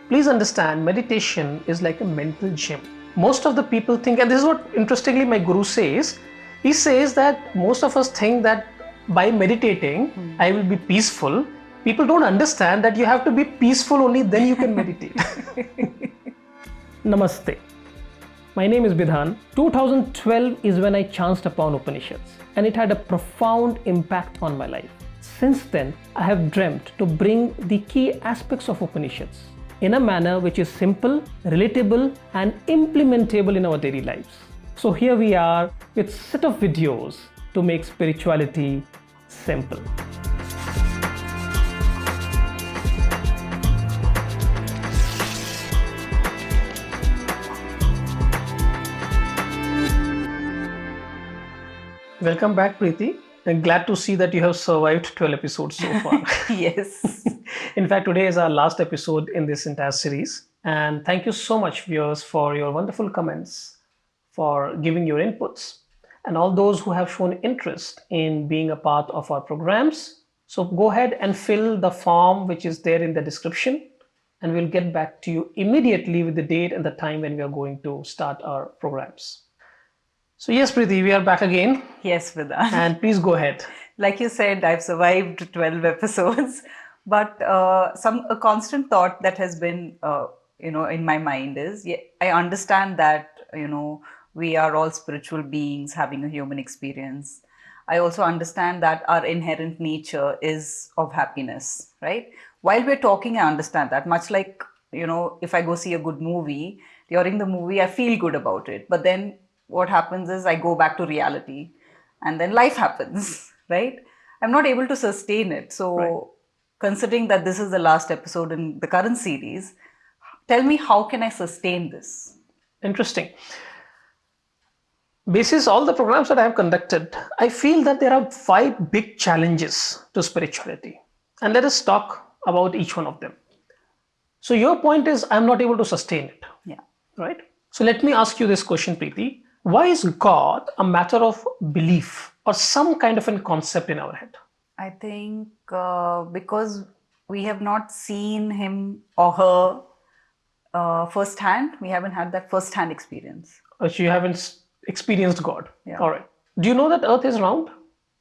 Please understand, meditation is like a mental gym. Most of the people think, and this is what interestingly my guru says, he says that most of us think that by meditating, I will be peaceful. People don't understand that you have to be peaceful only then you can meditate. Namaste. My name is Bidhan. 2012 is when I chanced upon Upanishads, and it had a profound impact on my life. Since then, I have dreamt to bring the key aspects of Upanishads in a manner which is simple, relatable, and implementable in our daily lives. So here we are with a set of videos to make spirituality simple. Welcome back, Preeti. I'm glad to see that you have survived 12 episodes so far. Yes. In fact, today is our last episode in this entire series. And thank you so much, viewers, for your wonderful comments, for giving your inputs, and all those who have shown interest in being a part of our programs. So go ahead and fill the form which is there in the description, and we'll get back to you immediately with the date and the time when we are going to start our programs. So yes, Preeti, we are back again. Yes, Vedanta. And please go ahead. Like you said, I've survived 12 episodes, but a constant thought that has been, in my mind is, I understand that, we are all spiritual beings having a human experience. I also understand that our inherent nature is of happiness, right? While we're talking, I understand that. Much like, if I go see a good movie, during the movie, I feel good about it. But then what happens is I go back to reality and then life happens, right? I'm not able to sustain it. So considering that this is the last episode in the current series, tell me, how can I sustain this? Interesting. Basis all the programs that I have conducted, I feel that there are 5 big challenges to spirituality. And let us talk about each one of them. So your point is, I'm not able to sustain it. Yeah. Right? So let me ask you this question, Preeti. Why is God a matter of belief or some kind of a concept in our head? I think because we have not seen him or her firsthand. We haven't had that firsthand experience. So you haven't experienced God. Yeah. All right. Do you know that Earth is round?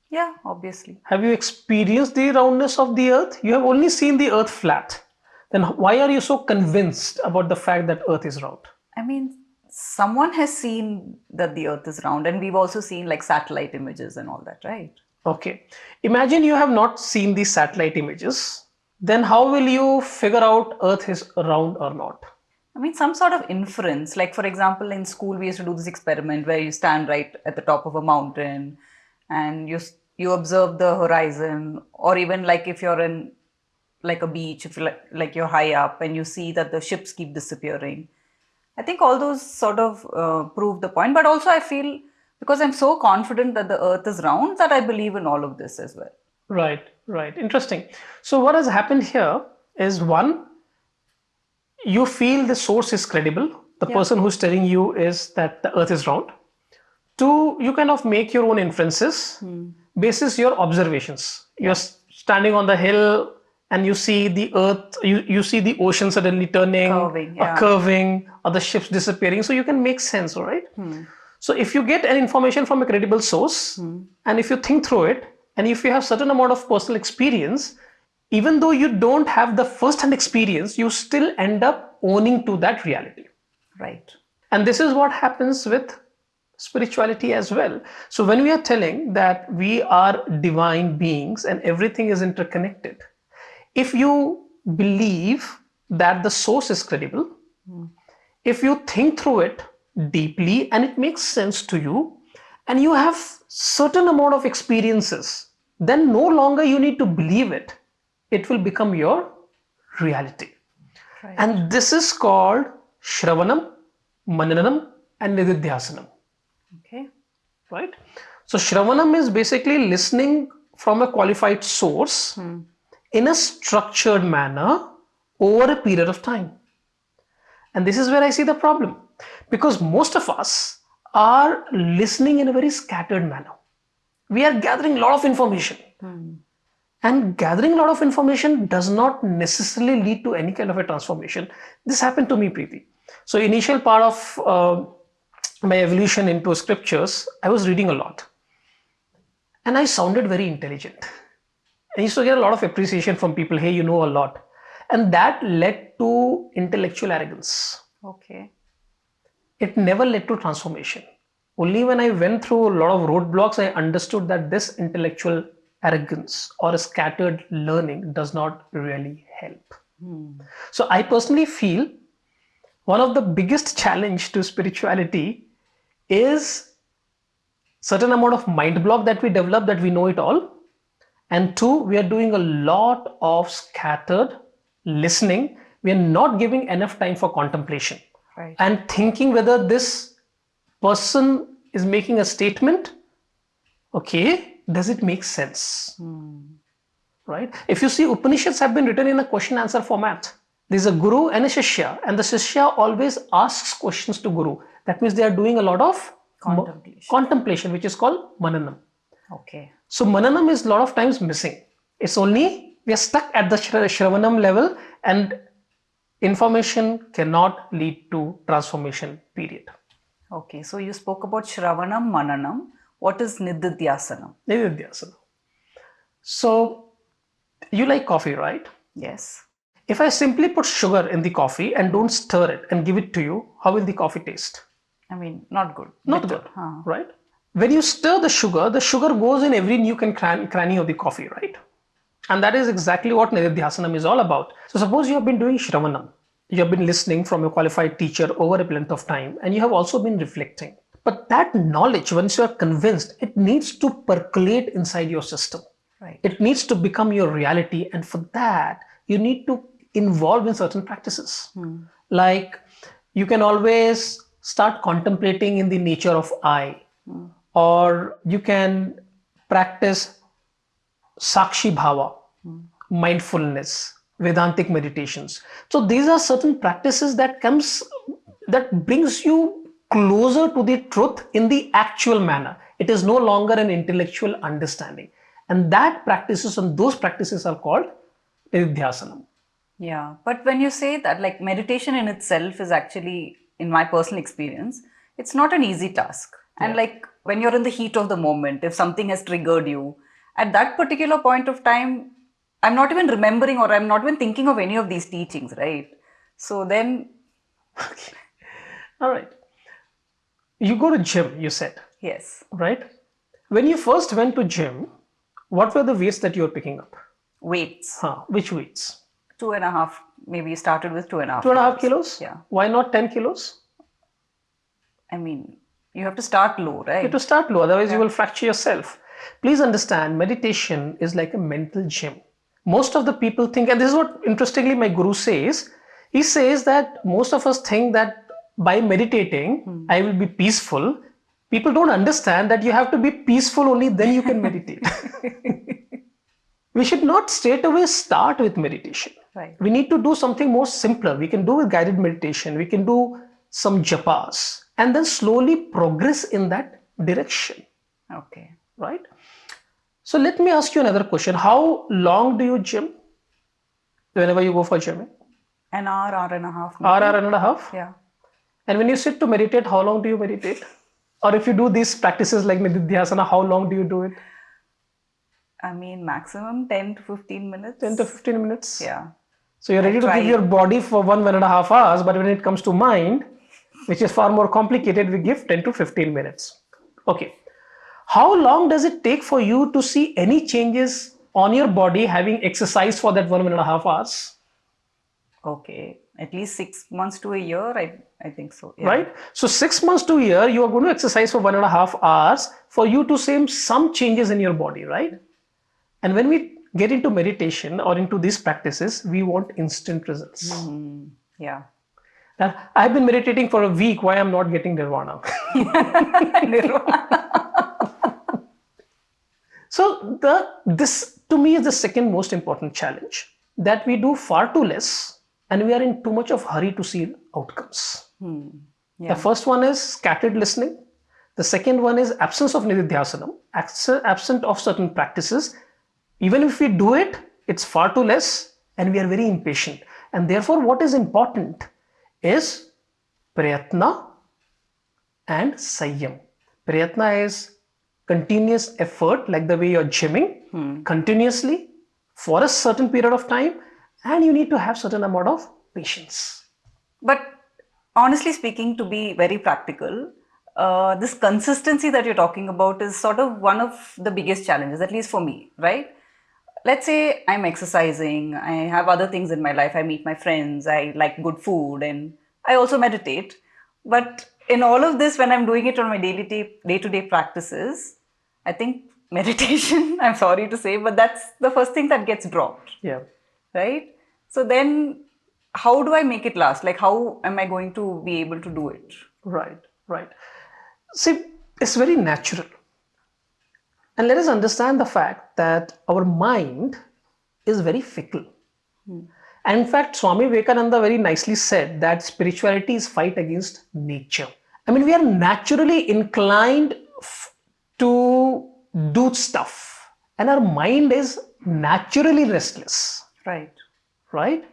Yeah, obviously. Have you experienced the roundness of the Earth? You have only seen the Earth flat. Then why are you so convinced about the fact that Earth is round? I mean, someone has seen that the Earth is round, and we've also seen like satellite images and all that, right? Okay. Imagine you have not seen these satellite images. Then how will you figure out Earth is round or not? I mean, some sort of inference. Like, for example, in school, we used to do this experiment where you stand right at the top of a mountain and you observe the horizon, or even like if you're in like a beach, if like you're high up and you see that the ships keep disappearing. I think all those sort of prove the point. But also I feel, because I'm so confident that the Earth is round, that I believe in all of this as well. Right. Interesting. So what has happened here is, one, you feel the source is credible. The person who's telling you is that the Earth is round. 2, you kind of make your own inferences basis your observations. You're standing on the hill and you see the Earth, you see the ocean suddenly turning, curving, or the ships disappearing. So you can make sense, all right? So if you get an information from a credible source, and if you think through it, and if you have certain amount of personal experience, even though you don't have the first-hand experience, you still end up owning to that reality. Right. And this is what happens with spirituality as well. So when we are telling that we are divine beings and everything is interconnected, if you believe that the source is credible, if you think through it deeply and it makes sense to you, and you have certain amount of experiences, then no longer you need to believe it. It will become your reality. Right. And this is called Shravanam, mananam, and Nidhidhyasanam. Okay. Right? So Shravanam is basically listening from a qualified source in a structured manner over a period of time. And this is where I see the problem, because most of us are listening in a very scattered manner. We are gathering a lot of information And gathering a lot of information does not necessarily lead to any kind of a transformation. This happened to me, Preeti. So initial part of my evolution into scriptures, I was reading a lot. And I sounded very intelligent. I used to get a lot of appreciation from people, hey, you know a lot. And that led to intellectual arrogance. Okay. It never led to transformation. Only when I went through a lot of roadblocks, I understood that this intellectual arrogance or a scattered learning does not really help. So I personally feel one of the biggest challenge to spirituality is certain amount of mind block that we develop, that we know it all. And two, we are doing a lot of scattered listening. We are not giving enough time for contemplation. Right. And thinking whether this person is making a statement, okay, does it make sense? Right? If you see, Upanishads have been written in a question answer format. There's a guru and a shishya, and the shishya always asks questions to guru. That means they are doing a lot of contemplation, which is called mananam. Okay. So mananam is a lot of times missing. It's only, we are stuck at the Shravanam level, and information cannot lead to transformation, period. Okay. So you spoke about Shravanam, mananam. What is Nidhidhyasanam? Nidhidhyasanam. So you like coffee, right? Yes. If I simply put sugar in the coffee and don't stir it and give it to you, how will the coffee taste? I mean, not good. Not Bitter. good, right? When you stir the sugar goes in every nook and cranny of the coffee, right? And that is exactly what Nidhidhyasanam is all about. So suppose you have been doing Shravanam. You have been listening from a qualified teacher over a length of time, and you have also been reflecting. But that knowledge, once you are convinced, it needs to percolate inside your system. Right. It needs to become your reality. And for that, you need to involve in certain practices. Like you can always start contemplating in the nature of I, or you can practice Sakshi Bhava, mindfulness, Vedantic meditations. So these are certain practices that brings you closer to the truth in the actual manner. It is no longer an intellectual understanding. And those practices are called Nidhidhyasanam. Yeah. But when you say that, like meditation in itself is actually, in my personal experience, it's not an easy task. And like when you're in the heat of the moment, if something has triggered you, at that particular point of time, I'm not even remembering or I'm not even thinking of any of these teachings, right? So then... Okay. All right. You go to gym, you said. Yes. Right? When you first went to gym, what were the weights that you were picking up? Weights. Which weights? 2.5, maybe you started with 2.5. 2.5 kilos? Yeah. Why not 10 kilos? I mean, you have to start low, right? You have to start low, otherwise you will fracture yourself. Please understand, meditation is like a mental gym. Most of the people think, and this is what interestingly my guru says, he says that most of us think that by meditating, I will be peaceful. People don't understand that you have to be peaceful, only then you can meditate. We should not straight away start with meditation. Right. We need to do something more simpler. We can do with guided meditation. We can do some japas and then slowly progress in that direction. Okay. Right? So let me ask you another question. How long do you gym? Whenever you go for gymming? An hour, hour and a half. Maybe. Hour and a half? Yeah. And when you sit to meditate, how long do you meditate? Or if you do these practices like Nidhidhyasana, how long do you do it? I mean, maximum 10 to 15 minutes. 10 to 15 minutes? Yeah. So you're ready to give your body for 1.5 hours, but when it comes to mind, which is far more complicated, we give 10 to 15 minutes. Okay. How long does it take for you to see any changes on your body having exercised for that 1.5 hours? Okay. At least 6 months to a year, I think so. Yeah. Right? So 6 months to a year, you are going to exercise for 1.5 hours for you to see some changes in your body, right? And when we get into meditation or into these practices, we want instant results. Yeah. Now, I've been meditating for a week. Why I'm not getting nirvana? So this to me is the second most important challenge, that we do far too less and we are in too much of hurry to see outcomes. Yeah. The first one is scattered listening. The second one is absence of Nidhidhyasanam, absent of certain practices. Even if we do it, it's far too less and we are very impatient. And therefore, what is important is prayatna and Sayyam. Prayatna is continuous effort, like the way you're gymming continuously for a certain period of time, and you need to have certain amount of patience. But honestly speaking, to be very practical, this consistency that you're talking about is sort of one of the biggest challenges, at least for me, right? Let's say I'm exercising, I have other things in my life, I meet my friends, I like good food, and I also meditate. But in all of this, when I'm doing it on my day-to-day practices, I think meditation, I'm sorry to say, but that's the first thing that gets dropped. Yeah. Right? So then how do I make it last? Like, how am I going to be able to do it? Right. See, it's very natural. And let us understand the fact that our mind is very fickle. And in fact, Swami Vivekananda very nicely said that spirituality is fight against nature. I mean, we are naturally inclined to do stuff, and our mind is naturally restless, right?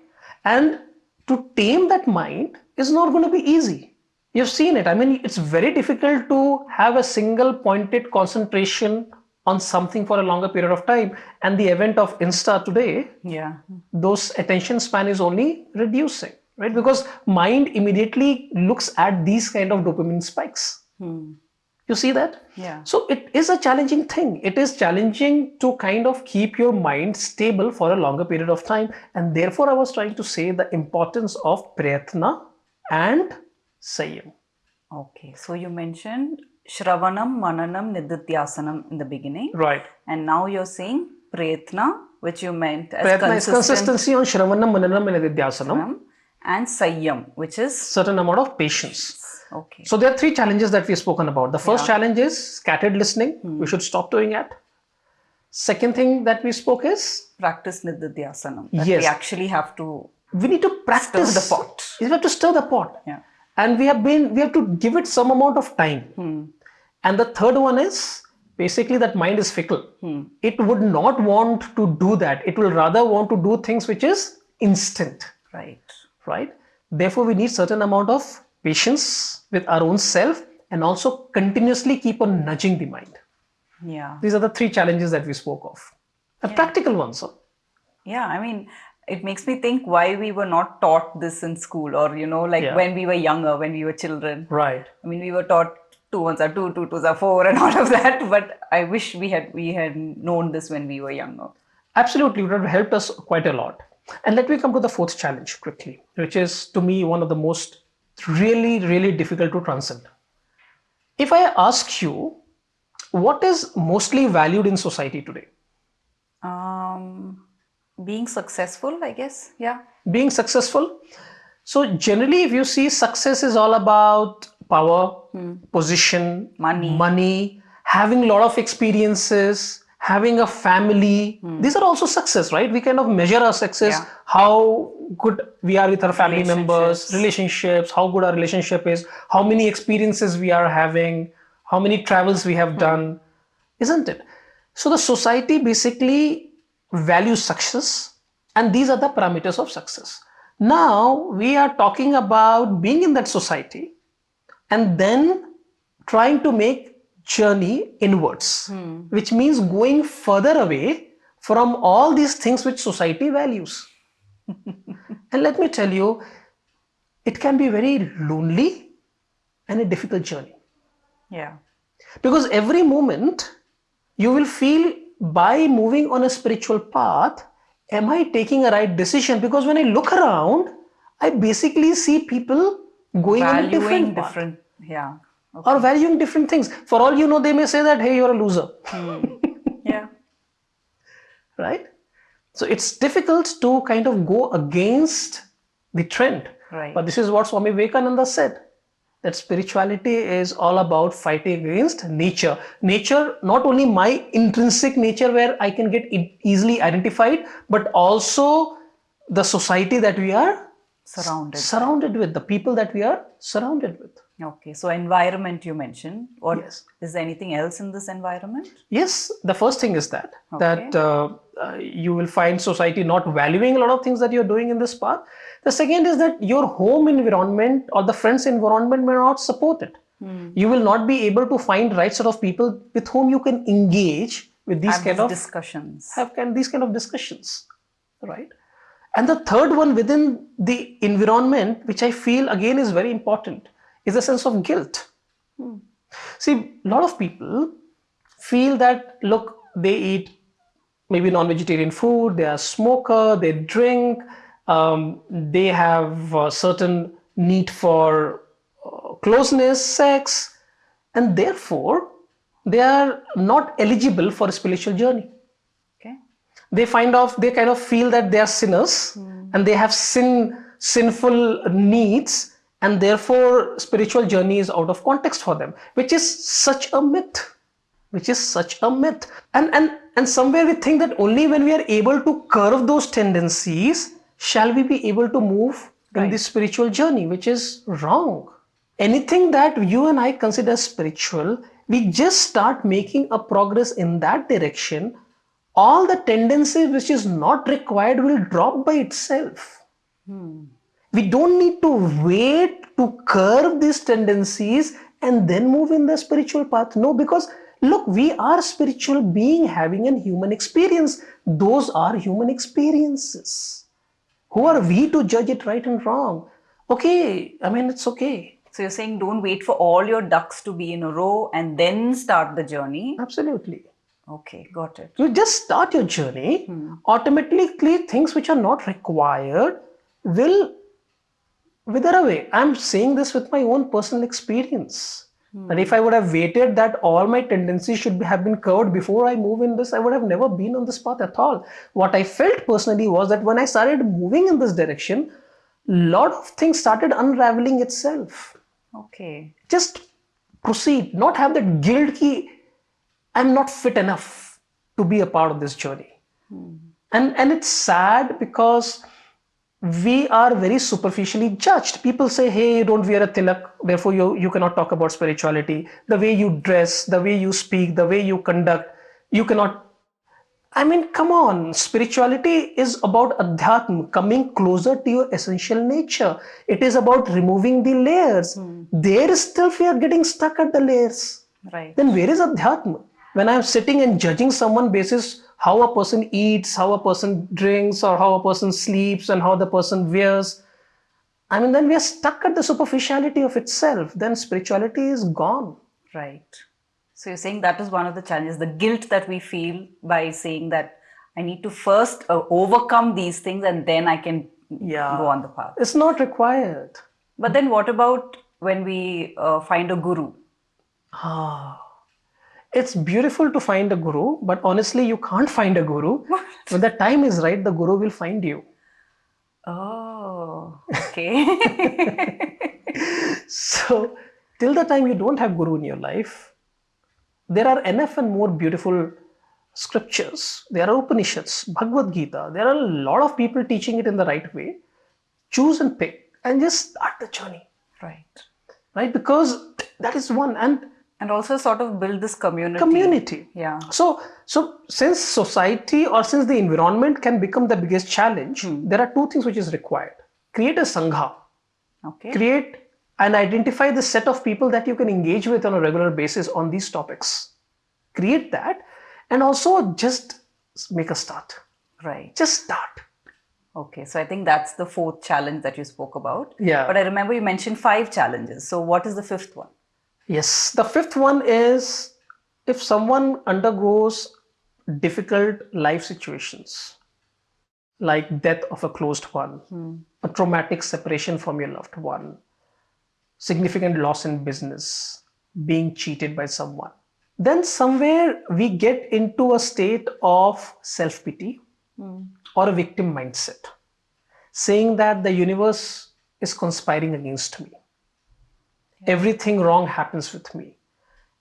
And to tame that mind is not going to be easy. You've seen it. I mean, it's very difficult to have a single pointed concentration on something for a longer period of time. And the event of Insta today, those attention span is only reducing, right? Because mind immediately looks at these kind of dopamine spikes. You see that? Yeah. So it is a challenging thing. It is challenging to kind of keep your mind stable for a longer period of time. And therefore, I was trying to say the importance of prayatna and Sayyam. Okay. So you mentioned Shravanam, mananam, nidhidhyasanam in the beginning. Right. And now you're saying prayatna, which you meant as Prayatna is consistency on Shravanam, mananam, and nidhidhyasanam. And Sayyam, which is certain amount of patience. Okay. So there are three challenges that we've spoken about. The first challenge is scattered listening. We should stop doing that. Second thing that we spoke is practice nidhidhyasanam. Yes. We actually have to we need to practice stir the pot. We have to stir the pot. Yeah. And we have to give it some amount of time. And the third one is basically that mind is fickle. It would not want to do that. It will rather want to do things which is instant. Right? Therefore, we need certain amount of patience with our own self and also continuously keep on nudging the mind. Yeah. These are the three challenges that we spoke of. Practical ones. Yeah, I mean, it makes me think why we were not taught this in school or, when we were younger, when we were children. Right. I mean, we were taught 2 ones are 2, 2 twos are 4 and all of that. But I wish we had known this when we were younger. Absolutely. It would have helped us quite a lot. And let me come to the fourth challenge quickly, which is to me one of the most really, really difficult to transcend. If I ask you, what is mostly valued in society today? Being successful, I guess. Yeah. Being successful. So generally, if you see, success is all about power, position, money, having a lot of experiences, having a family. These are also success, right? We kind of measure our success, how good we are with our family members, relationships, how good our relationship is, how many experiences we are having, how many travels we have done, isn't it? So the society basically values success, and these are the parameters of success. Now we are talking about being in that society and then trying to make journey inwards, which means going further away from all these things which society values. And let me tell you, it can be very lonely and a difficult journey. Yeah. Because every moment you will feel, by moving on a spiritual path, am I taking a right decision? Because when I look around, I basically see people going on a different path. Yeah. Okay. Or valuing different things. For all you know, they may say that, hey, you're a loser. Yeah. Right? So it's difficult to kind of go against the trend. Right. But this is what Swami Vivekananda said, that spirituality is all about fighting against nature. Nature, not only my intrinsic nature where I can get easily identified, but also the society that we are surrounded with, the people that we are surrounded with. Okay, so environment you mentioned. What Yes. is there anything else in this environment? Yes, the first thing is that Okay. you will find society not valuing a lot of things that you're doing in this path. The second is that your home environment or the friends environment may not support it. You will not be able to find right set of people with whom you can engage with these Have kind these of discussions. these kind of discussions, right? And the third one within the environment, which I feel again is very important, is a sense of guilt. See, a lot of people feel that, look, they eat maybe non-vegetarian food, they are smoker, they drink, they have a certain need for closeness, sex, and therefore they are not eligible for a spiritual journey. Okay. They kind of feel that they are sinners and they have sinful needs, and therefore spiritual journey is out of context for them, which is such a myth. And somewhere we think that only when we are able to curb those tendencies shall we be able to move in Right. this spiritual journey, which is wrong. Anything that you and I consider spiritual, we just start making a progress in that direction, all the tendencies which is not required will drop by itself. We don't need to wait to curb these tendencies and then move in the spiritual path. No, because look, we are spiritual being having a human experience. Those are human experiences. Who are we to judge it right and wrong? Okay, I mean, it's okay. So you're saying don't wait for all your ducks to be in a row and then start the journey. Absolutely. Okay, got it. You just start your journey, automatically things which are not required will wither away. I'm saying this with my own personal experience. That if I would have waited that all my tendencies have been covered before I move in this, I would have never been on this path at all. What I felt personally was that when I started moving in this direction, a lot of things started unraveling itself. Okay. Just proceed, not have that guilt ki I'm not fit enough to be a part of this journey. And it's sad because we are very superficially judged. People say, hey, you don't wear a tilak, therefore you cannot talk about spirituality. The way you dress, the way you speak, the way you conduct, you cannot. I mean, come on. Spirituality is about adhyatma, coming closer to your essential nature. It is about removing the layers. There still we are getting stuck at the layers. Right. Then where is adhyatma? When I'm sitting and judging someone basis how a person eats, how a person drinks, or how a person sleeps, and how the person wears, I mean, then we are stuck at the superficiality of itself. Then spirituality is gone. Right. So you're saying that is one of the challenges, the guilt that we feel by saying that I need to first overcome these things and then I can go on the path. It's not required. But then what about when we find a guru? It's beautiful to find a guru, but honestly, you can't find a guru. When the time is right, the guru will find you. Oh, okay. So, till the time you don't have guru in your life, there are enough and more beautiful scriptures. There are Upanishads, Bhagavad Gita. There are a lot of people teaching it in the right way. Choose and pick and just start the journey. Right? Because that is one. And also sort of build this community. Yeah. So since society or since the environment can become the biggest challenge, there are two things which is required. Create a Sangha. Okay. Create and identify the set of people that you can engage with on a regular basis on these topics. Create that and also just make a start. Right. Just start. Okay, so I think that's the fourth challenge that you spoke about. Yeah. But I remember you mentioned 5 challenges. So what is the fifth one? Yes, the fifth one is if someone undergoes difficult life situations like death of a closed one, a traumatic separation from your loved one, significant loss in business, being cheated by someone, then somewhere we get into a state of self-pity or a victim mindset, saying that the universe is conspiring against me. Everything wrong happens with me.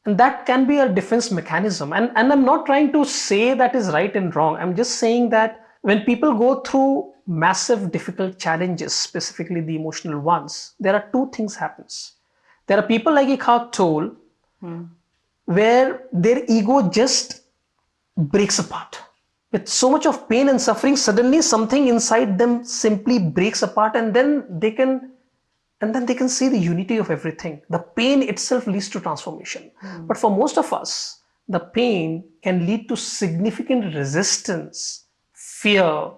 And that can be a defense mechanism. And I'm not trying to say that is right and wrong. I'm just saying that when people go through massive difficult challenges, specifically the emotional ones, there are two things happens. There are people like Eckhart Tolle, where their ego just breaks apart. With so much of pain and suffering, suddenly something inside them simply breaks apart, and then they can see the unity of everything. The pain itself leads to transformation. But for most of us, the pain can lead to significant resistance, fear,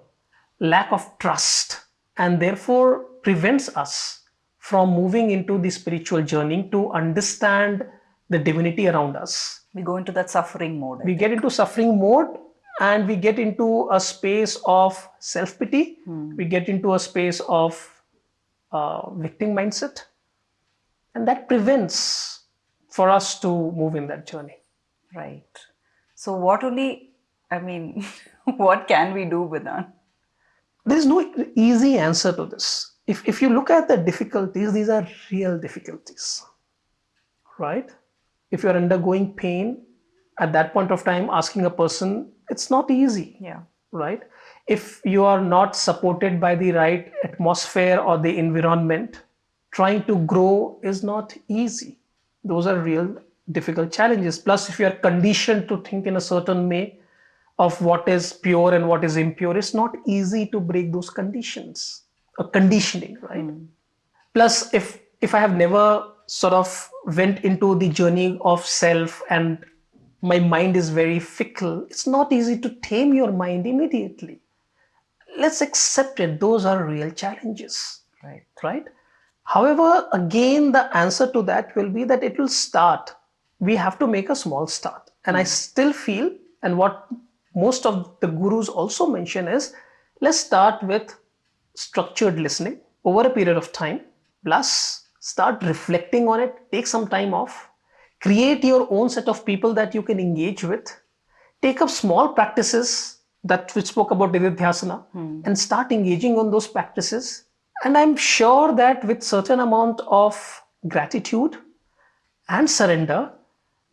lack of trust, and therefore prevents us from moving into the spiritual journey to understand the divinity around us. We go into that suffering mode. We get into suffering mode, and we get into a space of self-pity. We get into a space of victim mindset, and that prevents for us to move in that journey. Right. So what can we do with that? There is no easy answer to this. If you look at the difficulties, these are real difficulties, right? If you're undergoing pain, at that point of time, asking a person, it's not easy. Yeah. Right? If you are not supported by the right atmosphere or the environment, trying to grow is not easy. Those are real difficult challenges. Plus, if you are conditioned to think in a certain way of what is pure and what is impure, it's not easy to break those conditions, a conditioning, right? Plus, if I have never sort of went into the journey of self and my mind is very fickle, it's not easy to tame your mind immediately. Let's accept it. Those are real challenges, right? However, again, the answer to that will be that it will start. We have to make a small start. And I still feel, and what most of the gurus also mention is, let's start with structured listening over a period of time, plus start reflecting on it, take some time off, create your own set of people that you can engage with, take up small practices that we spoke about Nidhidhyasana, and start engaging on those practices. And I'm sure that with certain amount of gratitude and surrender,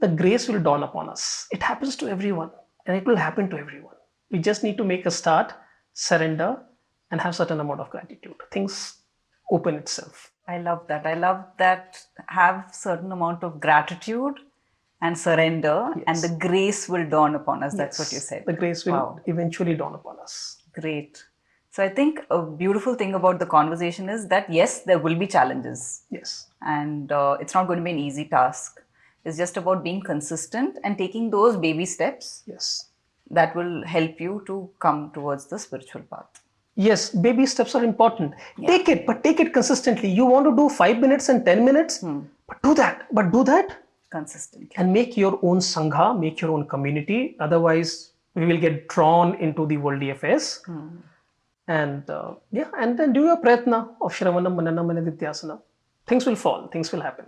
the grace will dawn upon us. It happens to everyone, and it will happen to everyone. We just need to make a start, surrender, and have certain amount of gratitude. Things open itself. I love that. I love that. Have certain amount of gratitude and surrender, and the grace will dawn upon us. That's what you said. The grace will eventually dawn upon us. Great. So I think a beautiful thing about the conversation is that yes, there will be challenges. Yes. And it's not going to be an easy task. It's just about being consistent and taking those baby steps. Yes. That will help you to come towards the spiritual path. Yes, baby steps are important. Take it, but take it consistently. You want to do 5 minutes and 10 minutes, but do that consistently. And make your own Sangha, make your own community. Otherwise, we will get drawn into the worldly affairs. And and then do your pratna of Shravanam, mananam, and Nidhidhyasanam. Things will fall, things will happen.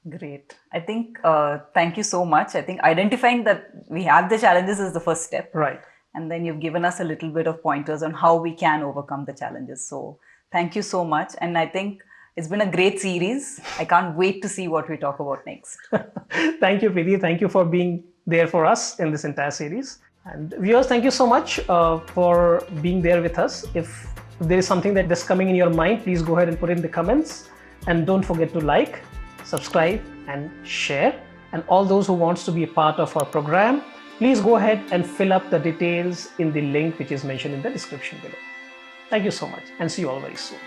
Great. I think, thank you so much. I think identifying that we have the challenges is the first step. Right. And then you've given us a little bit of pointers on how we can overcome the challenges. So thank you so much. And I think it's been a great series. I can't wait to see what we talk about next. Thank you, Preeti. Thank you for being there for us in this entire series. And viewers, thank you so much for being there with us. If there is something that is coming in your mind, please go ahead and put in the comments. And don't forget to like, subscribe, and share. And all those who wants to be a part of our program, please go ahead and fill up the details in the link which is mentioned in the description below. Thank you so much, and see you all very soon.